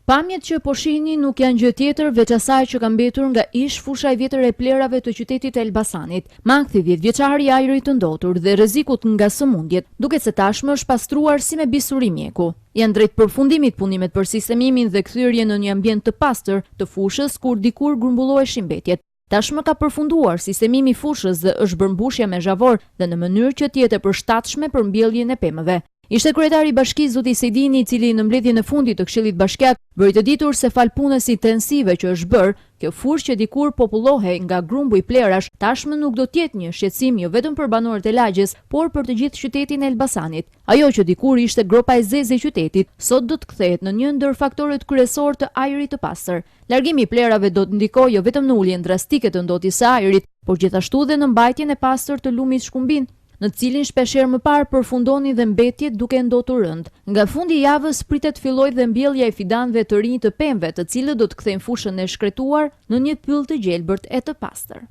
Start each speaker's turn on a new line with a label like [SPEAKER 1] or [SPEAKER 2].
[SPEAKER 1] Pamjet që po shihni nuk janë gjë tjetër veç asaj që ka mbetur nga ish fusha e vjetër e plerave të qytetit Elbasanit. Mangthi 10-vjeçari i ajrit të ndotur dhe rrezikut nga sëmundjet, duket se tashmë është pastruar si me bisuri mjeku. Janë drejt përfundimit punimet për sistemimin dhe kthyrje në një ambient të pastër të fushës kur dikur grumbulloheshin mbetjet. Tashmë ka përfunduar sistemimi i fushës dhe është bërë mbushja me zhavor dhe në mënyrë që të jetë e përshtatshme për mbjelljen e pemëve. Ishte kryetari i bashkisë Zoti Sejdini, i cili në mbledhjen e fundit të Këshillit Bashkiak bëri të ditur se fal punës intensive që është bërë, kjo fushë që dikur popullohej nga grumbull i plerash, tashmë nuk do të jetë një shqetësim jo vetëm për banorët e lagjes, por për të gjithë qytetin e Elbasanit. Ajo që dikur ishte gropa e zezë e qytetit, sot do të kthehet në një ndër faktorët kryesor të ajrit të pastër. Largimi i plerave do të ndikojë jo vetëm në uljen drastike të ndotjes së ajrit, por gjithashtu edhe në mbajtjen e pastër të lumit Shkumbin, në cilin shpeshherë më parë përfundoni dhe mbetjet duke ndotur rënd. Nga fundi i javës pritet fillojë dhe mbjellja e fidanëve të rinj të pemëve, të cilët do të kthejnë fushën e shkretuar në një pyll të gjelbërt e të pastër.